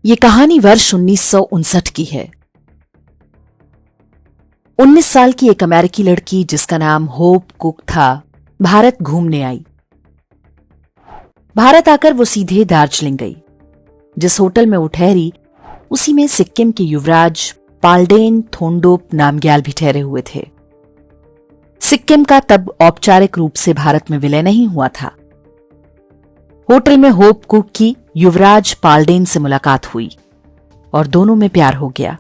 ये कहानी वर्ष 1959 की है। 19 साल की एक अमेरिकी लड़की जिसका नाम होप कुक था, भारत घूमने आई। भारत आकर वो सीधे दार्जिलिंग गई। जिस होटल में वो ठहरी उसी में सिक्किम के युवराज पाल्डेन थोंडोप नामग्याल भी ठहरे हुए थे। सिक्किम का तब औपचारिक रूप से भारत में विलय नहीं हुआ था। होटल में होप कुक की युवराज पाल्डेन से मुलाकात हुई और दोनों में प्यार हो गया।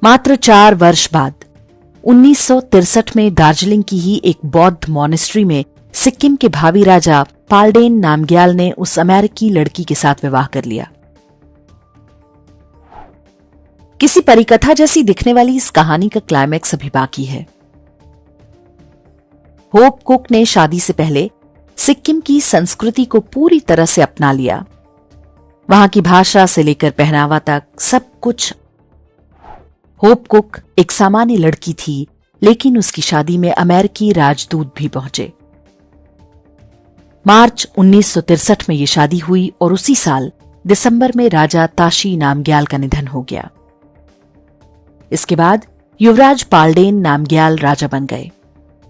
मात्र 4 वर्ष बाद 1963 में दार्जिलिंग की ही एक बौद्ध मॉनेस्ट्री में सिक्किम के भावी राजा पाल्डेन नामग्याल ने उस अमेरिकी लड़की के साथ विवाह कर लिया। किसी परिकथा जैसी दिखने वाली इस कहानी का क्लाइमैक्स अभी बाकी है। होप कुक ने शादी से पहले सिक्किम की संस्कृति को पूरी तरह से अपना लिया। वहां की भाषा से लेकर पहनावा तक सब कुछ। होप कुक एक सामान्य लड़की थी, लेकिन उसकी शादी में अमेरिकी राजदूत भी पहुंचे। मार्च 1963 में यह शादी हुई और उसी साल दिसंबर में राजा ताशी नामग्याल का निधन हो गया। इसके बाद युवराज पाल्डेन नामग्याल राजा बन गए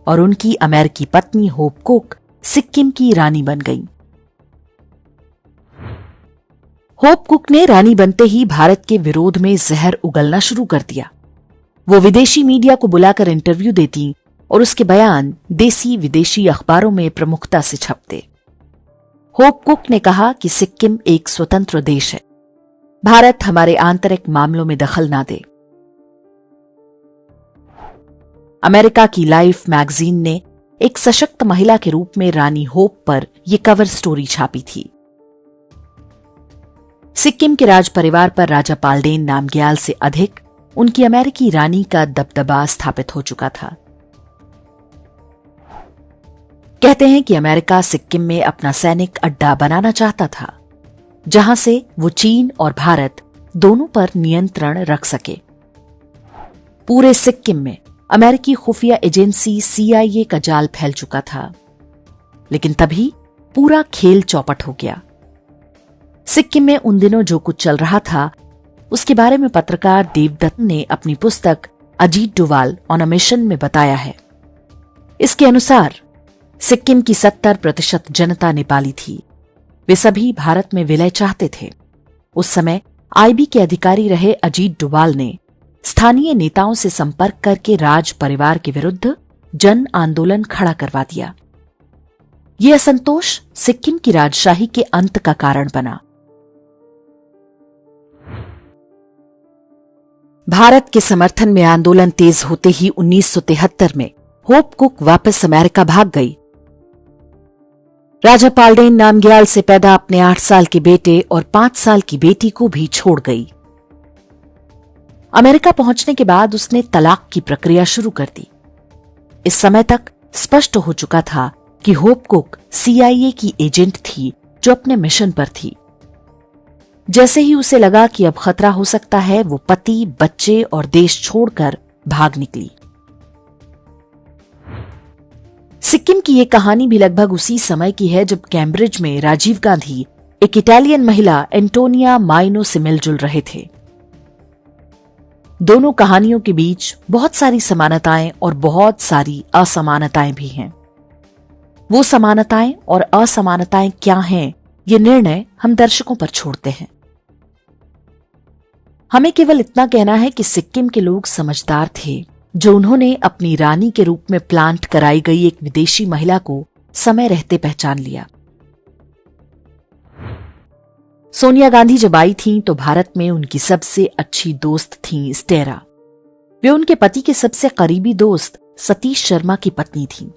और उनकी अमेरिकी पत्नी होप कुक सिक्किम की रानी बन गई। होप कुक ने रानी बनते ही भारत के विरोध में जहर उगलना शुरू कर दिया। वो विदेशी मीडिया को बुलाकर इंटरव्यू देती और उसके बयान देसी विदेशी अखबारों में प्रमुखता से छपते। होप कुक ने कहा कि सिक्किम एक स्वतंत्र देश है, भारत हमारे आंतरिक मामलों में दखल ना दे। अमेरिका की लाइफ मैगजीन ने एक सशक्त महिला के रूप में रानी होप पर यह कवर स्टोरी छापी थी। सिक्किम के राज परिवार पर राजा पाल्डेन नामग्याल से अधिक उनकी अमेरिकी रानी का दबदबा स्थापित हो चुका था। कहते हैं कि अमेरिका सिक्किम में अपना सैनिक अड्डा बनाना चाहता था, जहां से वो चीन और भारत दोनों पर नियंत्रण रख सके। पूरे सिक्किम में अमेरिकी खुफिया एजेंसी CIA का जाल फैल चुका था, लेकिन तभी पूरा खेल चौपट हो गया। सिक्किम में उन दिनों जो कुछ चल रहा था उसके बारे में पत्रकार देवदत्त ने अपनी पुस्तक Ajit Doval on a mission में बताया है। इसके अनुसार सिक्किम की 70% जनता नेपाली थी। वे सभी भारत में विलय चाहते थे। उस समय IB के अधिकारी रहे अजीत डोवाल ने स्थानीय नेताओं से संपर्क करके राज परिवार के विरुद्ध जन आंदोलन खड़ा करवा दिया। यह असंतोष सिक्किम की राजशाही के अंत का कारण बना। भारत के समर्थन में आंदोलन तेज होते ही 1973 में होप कुक वापस अमेरिका भाग गई। राजा पाल्डेन नामग्याल से पैदा अपने 8 साल के बेटे और 5 साल की बेटी को भी छोड़ गई। अमेरिका पहुंचने के बाद उसने तलाक की प्रक्रिया शुरू कर दी। इस समय तक स्पष्ट हो चुका था कि होप कुक CIA की एजेंट थी जो अपने मिशन पर थी। जैसे ही उसे लगा कि अब खतरा हो सकता है, वो पति, बच्चे और देश छोड़कर भाग निकली। सिक्किम की यह कहानी भी लगभग उसी समय की है जब कैम्ब्रिज में राजीव गांधी एक इटालियन महिला एंटोनिया माइनो से मिलजुल रहे थे। दोनों कहानियों के बीच बहुत सारी समानताएं और बहुत सारी असमानताएं भी हैं। वो समानताएं और असमानताएं क्या हैं, ये निर्णय हम दर्शकों पर छोड़ते हैं। हमें केवल इतना कहना है कि सिक्किम के लोग समझदार थे, जो उन्होंने अपनी रानी के रूप में प्लांट कराई गई एक विदेशी महिला को समय रहते पहचान लिया। सोनिया गांधी जब आई थीं तो भारत में उनकी सबसे अच्छी दोस्त थीं स्टेरा। वे उनके पति के सबसे करीबी दोस्त सतीश शर्मा की पत्नी थीं।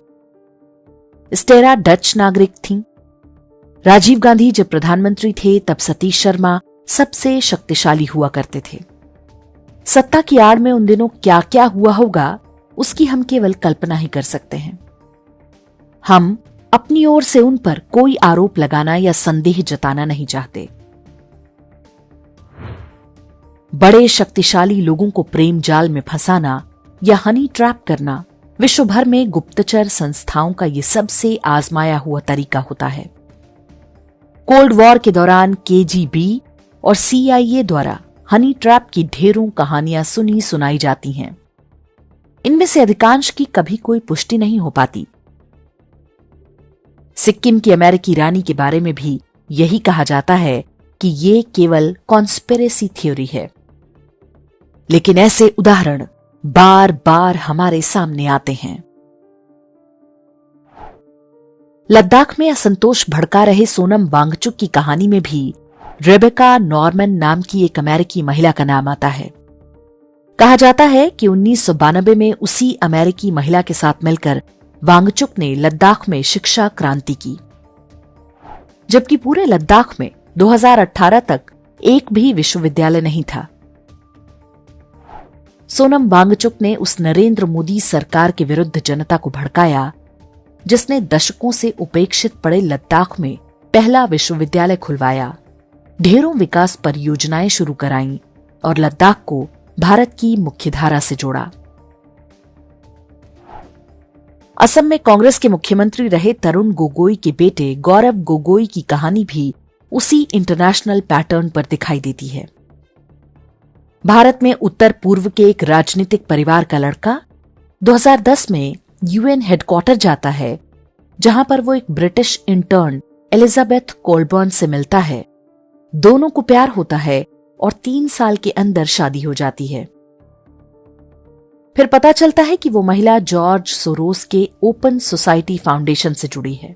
स्टेरा डच नागरिक थीं। राजीव गांधी जब प्रधानमंत्री थे तब सतीश शर्मा सबसे शक्तिशाली हुआ करते थे। सत्ता की आड़ में उन दिनों क्या क्या हुआ होगा उसकी हम केवल कल्पना ही कर सकते हैं। हम अपनी ओर से उन पर कोई आरोप लगाना या संदेह जताना नहीं चाहते। बड़े शक्तिशाली लोगों को प्रेम जाल में फंसाना या हनी ट्रैप करना विश्व भर में गुप्तचर संस्थाओं का ये सबसे आजमाया हुआ तरीका होता है। कोल्ड वॉर के दौरान KGB और CIA द्वारा हनी ट्रैप की ढेरों कहानियां सुनी सुनाई जाती हैं। इनमें से अधिकांश की कभी कोई पुष्टि नहीं हो पाती। सिक्किम की अमेरिकी रानी के बारे में भी यही कहा जाता है कि ये केवल कॉन्स्पिरेसी थ्योरी है, लेकिन ऐसे उदाहरण बार बार हमारे सामने आते हैं। लद्दाख में असंतोष भड़का रहे सोनम वांगचुक की कहानी में भी रेबेका नॉर्मन नाम की एक अमेरिकी महिला का नाम आता है। कहा जाता है कि 1992 में उसी अमेरिकी महिला के साथ मिलकर वांगचुक ने लद्दाख में शिक्षा क्रांति की, जबकि पूरे लद्दाख में 2018 तक एक भी विश्वविद्यालय नहीं था। सोनम वांगचुक ने उस नरेंद्र मोदी सरकार के विरुद्ध जनता को भड़काया, जिसने दशकों से उपेक्षित पड़े लद्दाख में पहला विश्वविद्यालय खुलवाया, ढेरों विकास परियोजनाएं शुरू कराईं और लद्दाख को भारत की मुख्यधारा से जोड़ा। असम में कांग्रेस के मुख्यमंत्री रहे तरुण गोगोई के बेटे गौरव गोगोई की कहानी भी उसी इंटरनेशनल पैटर्न पर दिखाई देती है। भारत में उत्तर पूर्व के एक राजनीतिक परिवार का लड़का 2010 में UN हेडक्वार्टर जाता है, जहां पर वो एक ब्रिटिश इंटर्न एलिजाबेथ कोलबर्न से मिलता है। दोनों को प्यार होता है और 3 साल के अंदर शादी हो जाती है। फिर पता चलता है कि वो महिला जॉर्ज सोरोस के ओपन सोसाइटी फाउंडेशन से जुड़ी है।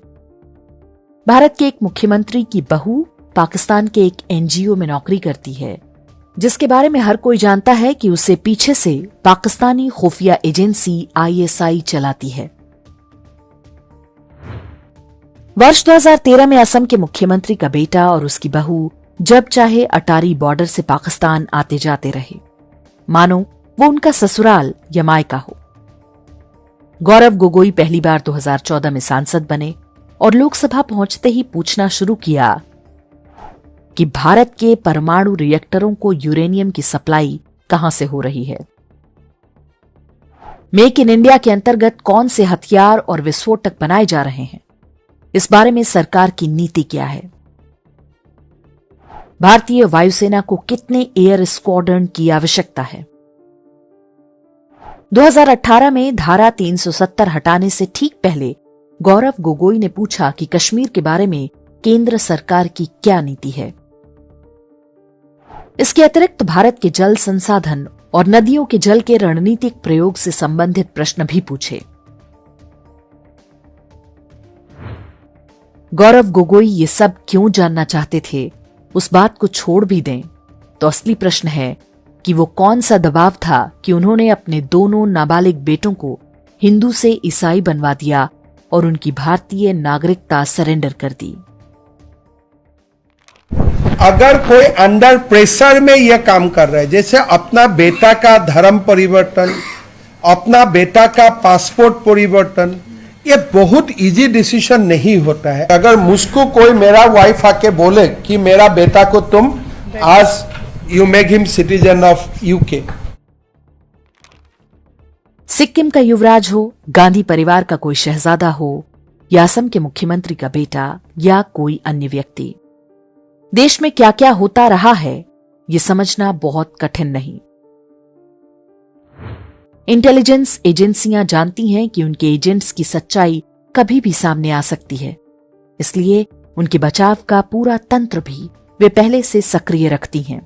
भारत के एक मुख्यमंत्री की बहू पाकिस्तान के एक NGO में नौकरी करती है, जिसके बारे में हर कोई जानता है कि उसे पीछे से पाकिस्तानी खुफिया एजेंसी ISI चलाती है। वर्ष 2013 में असम के मुख्यमंत्री का बेटा और उसकी बहू जब चाहे अटारी बॉर्डर से पाकिस्तान आते जाते रहे, मानो वो उनका ससुराल या मायका हो। गौरव गोगोई पहली बार 2014 में सांसद बने और लोकसभा पहुंचते ही पूछना शुरू किया कि भारत के परमाणु रिएक्टरों को यूरेनियम की सप्लाई कहां से हो रही है, मेक इन इंडिया के अंतर्गत कौन से हथियार और विस्फोटक बनाए जा रहे हैं, इस बारे में सरकार की नीति क्या है, भारतीय वायुसेना को कितने एयर स्क्वाड्रन की आवश्यकता है। 2018 में धारा 370 हटाने से ठीक पहले गौरव गोगोई ने पूछा कि कश्मीर के बारे में केंद्र सरकार की क्या नीति है। इसके अतिरिक्त भारत के जल संसाधन और नदियों के जल के रणनीतिक प्रयोग से संबंधित प्रश्न भी पूछे। गौरव गोगोई ये सब क्यों जानना चाहते थे, उस बात को छोड़ भी दें तो असली प्रश्न है कि वो कौन सा दबाव था कि उन्होंने अपने दोनों नाबालिग बेटों को हिंदू से ईसाई बनवा दिया और उनकी भारतीय नागरिकता सरेंडर कर दी। अगर कोई अंडर प्रेशर में यह काम कर रहा है, जैसे अपना बेटा का धर्म परिवर्तन, अपना बेटा का पासपोर्ट परिवर्तन, ये बहुत इजी डिसीजन नहीं होता है। अगर मुझको कोई मेरा वाइफ आके बोले कि मेरा बेटा को तुम आज you make him citizen of UK। Sikkim का युवराज हो, गांधी परिवार का कोई शहजादा हो या असम के मुख्यमंत्री का बेटा या कोई अन्य व्यक्ति, देश में क्या क्या होता रहा है ये समझना बहुत कठिन नहीं। इंटेलिजेंस एजेंसियां जानती हैं कि उनके एजेंट्स की सच्चाई कभी भी सामने आ सकती है, इसलिए उनके बचाव का पूरा तंत्र भी वे पहले से सक्रिय रखती हैं।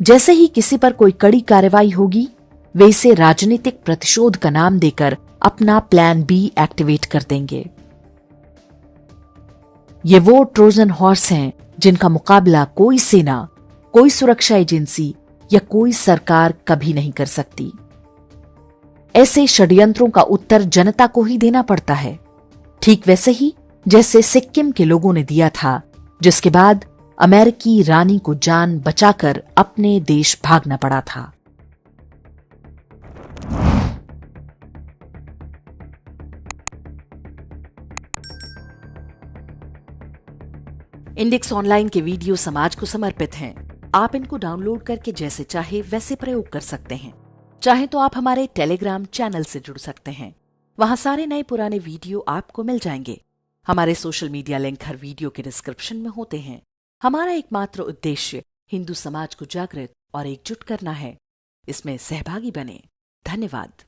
जैसे ही किसी पर कोई कड़ी कार्रवाई होगी, वे इसे राजनीतिक प्रतिशोध का नाम देकर अपना प्लान B एक्टिवेट कर देंगे। ये वो ट्रोजन हॉर्स हैं जिनका मुकाबला कोई सेना, कोई सुरक्षा एजेंसी या कोई सरकार कभी नहीं कर सकती। ऐसे षड्यंत्रों का उत्तर जनता को ही देना पड़ता है, ठीक वैसे ही जैसे सिक्किम के लोगों ने दिया था, जिसके बाद अमेरिकी रानी को जान बचाकर अपने देश भागना पड़ा था। इंडेक्स ऑनलाइन के वीडियो समाज को समर्पित हैं। आप इनको डाउनलोड करके जैसे चाहे वैसे प्रयोग कर सकते हैं। चाहे तो आप हमारे टेलीग्राम चैनल से जुड़ सकते हैं, वहां सारे नए पुराने वीडियो आपको मिल जाएंगे। हमारे सोशल मीडिया लिंक हर वीडियो के डिस्क्रिप्शन में होते हैं। हमारा एकमात्र उद्देश्य हिंदू समाज को जागृत और एकजुट करना है। इसमें सहभागी बने। धन्यवाद।